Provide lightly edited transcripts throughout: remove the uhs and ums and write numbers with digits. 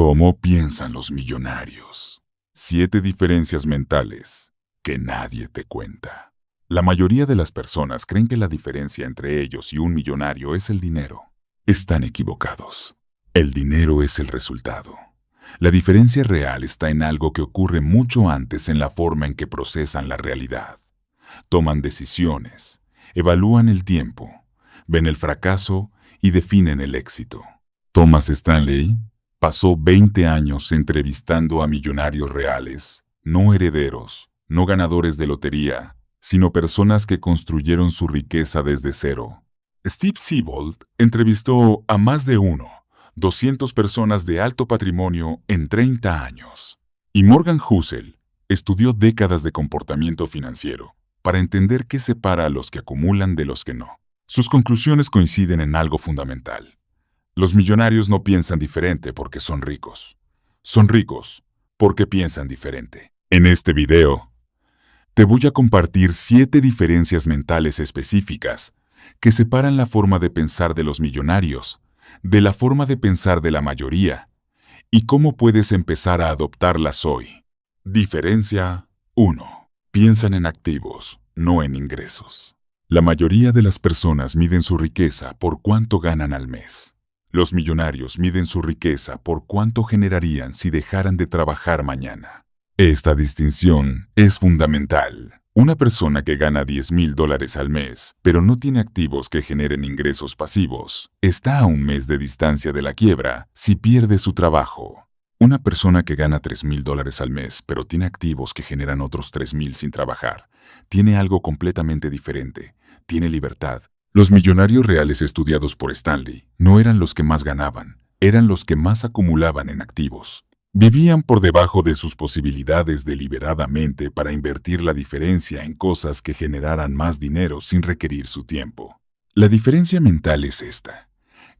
¿Cómo piensan los millonarios? 7 diferencias mentales que nadie te cuenta. La mayoría de las personas creen que la diferencia entre ellos y un millonario es el dinero. Están equivocados. El dinero es el resultado. La diferencia real está en algo que ocurre mucho antes en la forma en que procesan la realidad. Toman decisiones, evalúan el tiempo, ven el fracaso y definen el éxito. Thomas Stanley pasó 20 años entrevistando a millonarios reales, no herederos, no ganadores de lotería, sino personas que construyeron su riqueza desde cero. Steve Siebold entrevistó a más de 200 personas de alto patrimonio en 30 años. Y Morgan Housel estudió décadas de comportamiento financiero para entender qué separa a los que acumulan de los que no. Sus conclusiones coinciden en algo fundamental. Los millonarios no piensan diferente porque son ricos. Son ricos porque piensan diferente. En este video, te voy a compartir 7 diferencias mentales específicas que separan la forma de pensar de los millonarios de la forma de pensar de la mayoría y cómo puedes empezar a adoptarlas hoy. Diferencia 1. Piensan en activos, no en ingresos. La mayoría de las personas miden su riqueza por cuánto ganan al mes. Los millonarios miden su riqueza por cuánto generarían si dejaran de trabajar mañana. Esta distinción es fundamental. Una persona que gana $10,000 al mes, pero no tiene activos que generen ingresos pasivos, está a un mes de distancia de la quiebra si pierde su trabajo. Una persona que gana $3,000 al mes, pero tiene activos que generan otros $3,000 sin trabajar, tiene algo completamente diferente. Tiene libertad. Los millonarios reales estudiados por Stanley no eran los que más ganaban, eran los que más acumulaban en activos. Vivían por debajo de sus posibilidades deliberadamente para invertir la diferencia en cosas que generaran más dinero sin requerir su tiempo. La diferencia mental es esta.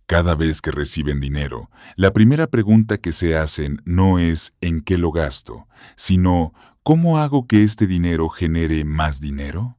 Cada vez que reciben dinero, la primera pregunta que se hacen no es ¿en qué lo gasto?, sino ¿cómo hago que este dinero genere más dinero?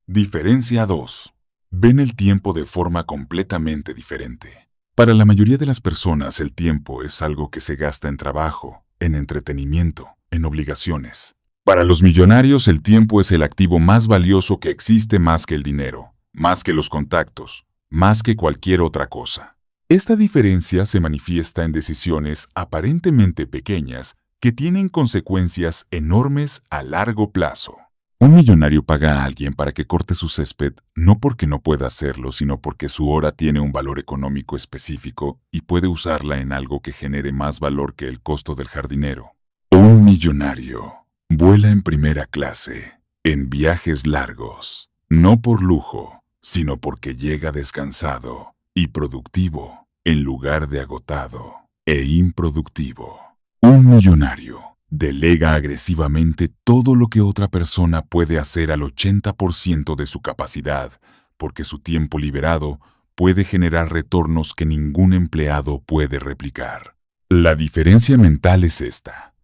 Diferencia 2. Ven el tiempo de forma completamente diferente. Para la mayoría de las personas, el tiempo es algo que se gasta en trabajo, en entretenimiento, en obligaciones. Para los millonarios, el tiempo es el activo más valioso que existe más que el dinero, más que los contactos, más que cualquier otra cosa. Esta diferencia se manifiesta en decisiones aparentemente pequeñas que tienen consecuencias enormes a largo plazo. Un millonario paga a alguien para que corte su césped no porque no pueda hacerlo, sino porque su hora tiene un valor económico específico y puede usarla en algo que genere más valor que el costo del jardinero. Un millonario vuela en primera clase, en viajes largos, no por lujo, sino porque llega descansado y productivo en lugar de agotado e improductivo. Un millonario delega agresivamente todo lo que otra persona puede hacer al 80% de su capacidad, porque su tiempo liberado puede generar retornos que ningún empleado puede replicar. La diferencia mental es esta.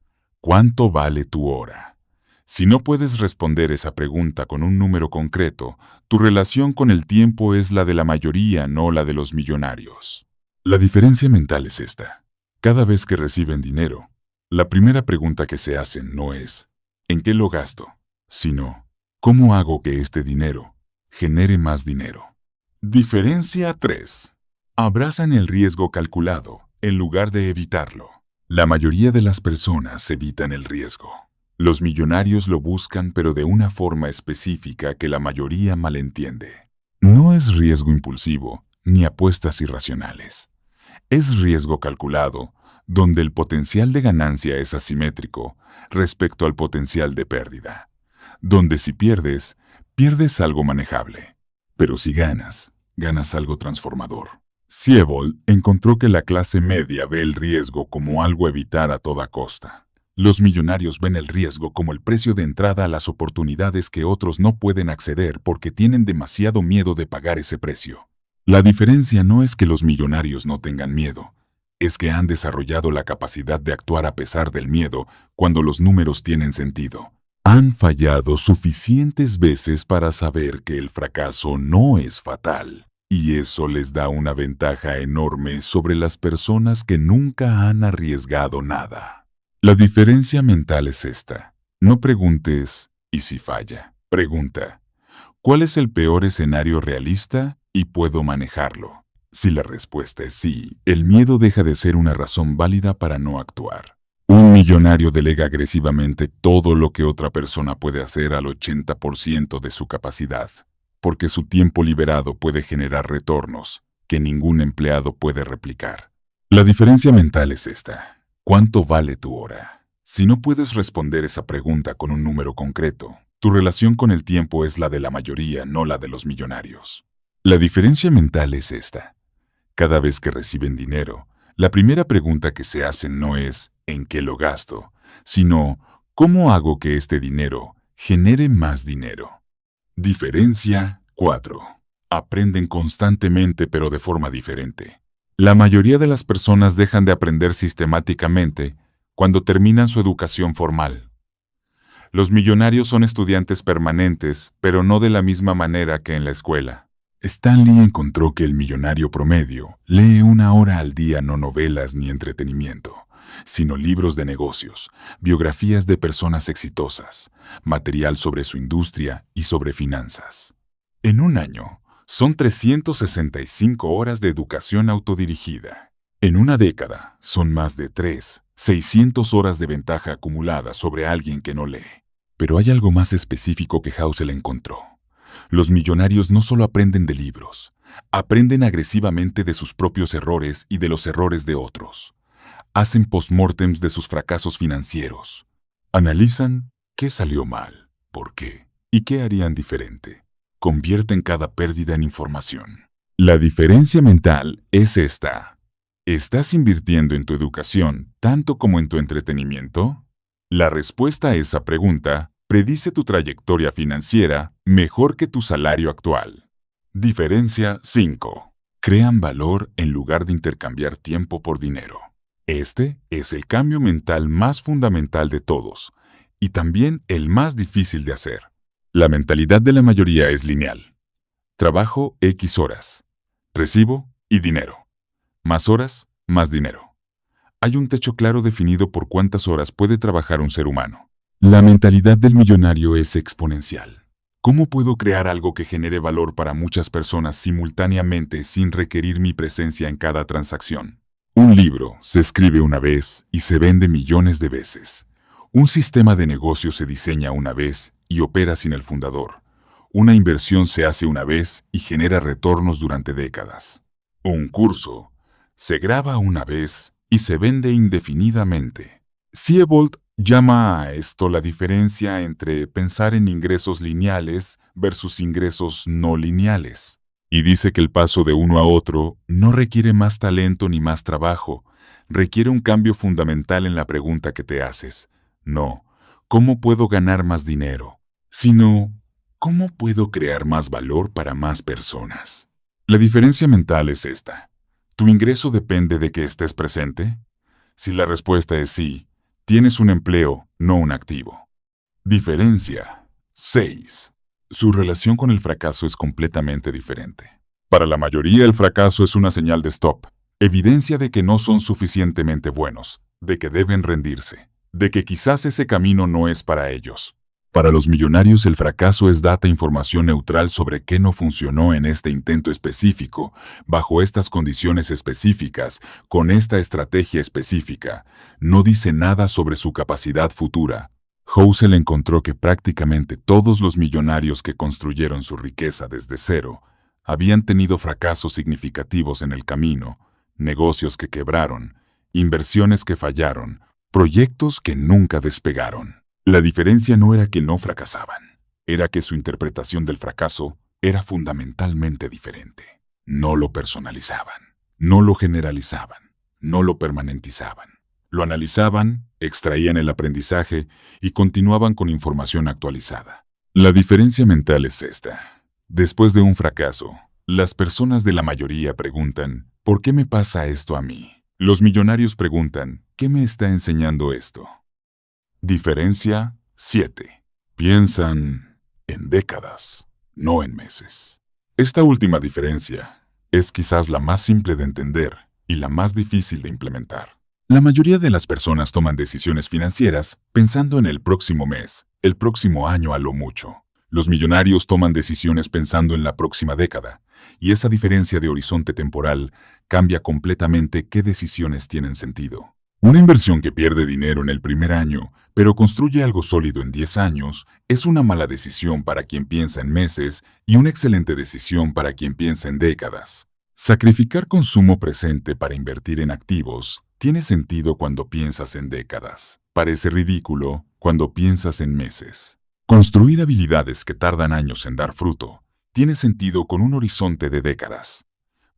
¿Cuánto vale tu hora? Si no puedes responder esa pregunta con un número concreto, tu relación con el tiempo es la de la mayoría, no la de los millonarios. La diferencia mental es esta. Cada vez que reciben dinero, la primera pregunta que se hacen no es ¿en qué lo gasto?, sino ¿cómo hago que este dinero genere más dinero? Diferencia 3. Abrazan el riesgo calculado en lugar de evitarlo. La mayoría de las personas evitan el riesgo. Los millonarios lo buscan, pero de una forma específica que la mayoría malentiende. No es riesgo impulsivo ni apuestas irracionales. Es riesgo calculado, donde el potencial de ganancia es asimétrico respecto al potencial de pérdida, donde si pierdes, pierdes algo manejable, pero si ganas, ganas algo transformador. Siebold encontró que la clase media ve el riesgo como algo a evitar a toda costa. Los millonarios ven el riesgo como el precio de entrada a las oportunidades que otros no pueden acceder porque tienen demasiado miedo de pagar ese precio. La diferencia no es que los millonarios no tengan miedo, es que han desarrollado la capacidad de actuar a pesar del miedo cuando los números tienen sentido. Han fallado suficientes veces para saber que el fracaso no es fatal Y eso les da una ventaja enorme sobre las personas que nunca han arriesgado nada. La diferencia mental es esta. No preguntes ¿y si falla? Pregunta ¿cuál es el peor escenario realista y puedo manejarlo? Si la respuesta es sí, el miedo deja de ser una razón válida para no actuar. Un millonario delega agresivamente todo lo que otra persona puede hacer al 80% de su capacidad, porque su tiempo liberado puede generar retornos que ningún empleado puede replicar. La diferencia mental es esta. ¿Cuánto vale tu hora? Si no puedes responder esa pregunta con un número concreto, tu relación con el tiempo es la de la mayoría, no la de los millonarios. La diferencia mental es esta. Cada vez que reciben dinero, la primera pregunta que se hacen no es ¿en qué lo gasto?, sino ¿cómo hago que este dinero genere más dinero? Diferencia 4. Aprenden constantemente pero de forma diferente. La mayoría de las personas dejan de aprender sistemáticamente cuando terminan su educación formal. Los millonarios son estudiantes permanentes, pero no de la misma manera que en la escuela. Stanley encontró que el millonario promedio lee 1 hora al día no novelas ni entretenimiento, sino libros de negocios, biografías de personas exitosas, material sobre su industria y sobre finanzas. En un año, son 365 horas de educación autodirigida. En una década, son más de 600 horas de ventaja acumulada sobre alguien que no lee. Pero hay algo más específico que Housel encontró. Los millonarios no solo aprenden de libros, aprenden agresivamente de sus propios errores y de los errores de otros. Hacen postmortems de sus fracasos financieros. Analizan qué salió mal, por qué y qué harían diferente. Convierten cada pérdida en información. La diferencia mental es esta. ¿Estás invirtiendo en tu educación tanto como en tu entretenimiento? La respuesta a esa pregunta predice tu trayectoria financiera mejor que tu salario actual. Diferencia 5. Crean valor en lugar de intercambiar tiempo por dinero. Este es el cambio mental más fundamental de todos y también el más difícil de hacer. La mentalidad de la mayoría es lineal. Trabajo X horas. Recibo y dinero. Más horas, más dinero. Hay un techo claro definido por cuántas horas puede trabajar un ser humano. La mentalidad del millonario es exponencial. ¿Cómo puedo crear algo que genere valor para muchas personas simultáneamente sin requerir mi presencia en cada transacción? Un libro se escribe una vez y se vende millones de veces. Un sistema de negocio se diseña una vez y opera sin el fundador. Una inversión se hace una vez y genera retornos durante décadas. Un curso se graba una vez y se vende indefinidamente. Siebold llama a esto la diferencia entre pensar en ingresos lineales versus ingresos no lineales. Y dice que el paso de uno a otro no requiere más talento ni más trabajo, requiere un cambio fundamental en la pregunta que te haces. No, ¿cómo puedo ganar más dinero? Sino, ¿cómo puedo crear más valor para más personas? La diferencia mental es esta. ¿Tu ingreso depende de que estés presente? Si la respuesta es sí, tienes un empleo, no un activo. Diferencia 6. Su relación con el fracaso es completamente diferente. Para la mayoría el fracaso es una señal de stop, evidencia de que no son suficientemente buenos, de que deben rendirse, de que quizás ese camino no es para ellos. Para los millonarios el fracaso es data información neutral sobre qué no funcionó en este intento específico, bajo estas condiciones específicas, con esta estrategia específica. No dice nada sobre su capacidad futura. Housel encontró que prácticamente todos los millonarios que construyeron su riqueza desde cero habían tenido fracasos significativos en el camino, negocios que quebraron, inversiones que fallaron, proyectos que nunca despegaron. La diferencia no era que no fracasaban, era que su interpretación del fracaso era fundamentalmente diferente. No lo personalizaban, no lo generalizaban, no lo permanentizaban. Lo analizaban, extraían el aprendizaje y continuaban con información actualizada. La diferencia mental es esta. Después de un fracaso, las personas de la mayoría preguntan, ¿por qué me pasa esto a mí? Los millonarios preguntan, ¿qué me está enseñando esto? Diferencia 7. Piensan en décadas, no en meses. Esta última diferencia Es quizás la más simple de entender y la más difícil de implementar. La mayoría de las personas toman decisiones financieras pensando en el próximo mes, el próximo año a lo mucho. Los millonarios toman decisiones pensando en la próxima década, y esa diferencia de horizonte temporal cambia completamente qué decisiones tienen sentido. Una inversión que pierde dinero en el primer año, pero construye algo sólido en 10 años, es una mala decisión para quien piensa en meses y una excelente decisión para quien piensa en décadas. Sacrificar consumo presente para invertir en activos tiene sentido cuando piensas en décadas. Parece ridículo cuando piensas en meses. Construir habilidades que tardan años en dar fruto tiene sentido con un horizonte de décadas.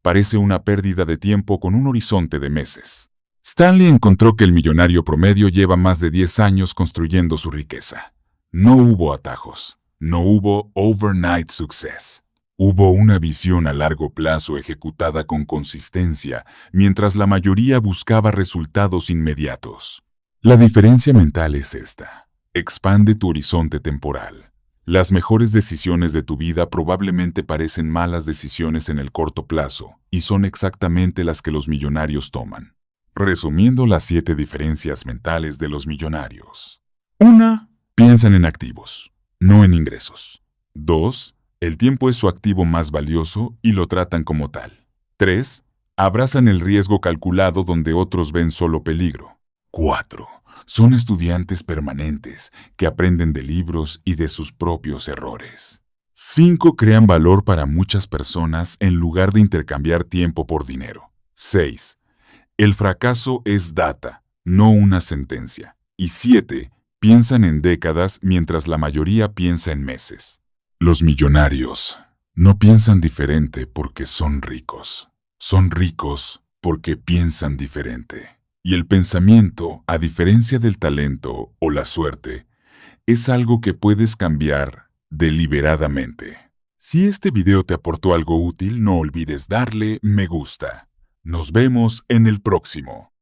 Parece una pérdida de tiempo con un horizonte de meses. Stanley encontró que el millonario promedio lleva más de 10 años construyendo su riqueza. No hubo atajos. No hubo overnight success. Hubo una visión a largo plazo ejecutada con consistencia, mientras la mayoría buscaba resultados inmediatos. La diferencia mental es esta. Expande tu horizonte temporal. Las mejores decisiones de tu vida probablemente parecen malas decisiones en el corto plazo, y son exactamente las que los millonarios toman. Resumiendo las 7 diferencias mentales de los millonarios. 1. Piensan en activos, no en ingresos. 2. El tiempo es su activo más valioso y lo tratan como tal. 3. Abrazan el riesgo calculado donde otros ven solo peligro. 4. Son estudiantes permanentes que aprenden de libros y de sus propios errores. 5. Crean valor para muchas personas en lugar de intercambiar tiempo por dinero. 6. El fracaso es data, no una sentencia. Y 7. Piensan en décadas mientras la mayoría piensa en meses. Los millonarios no piensan diferente porque son ricos. Son ricos porque piensan diferente. Y el pensamiento, a diferencia del talento o la suerte, es algo que puedes cambiar deliberadamente. Si este video te aportó algo útil, no olvides darle me gusta. Nos vemos en el próximo.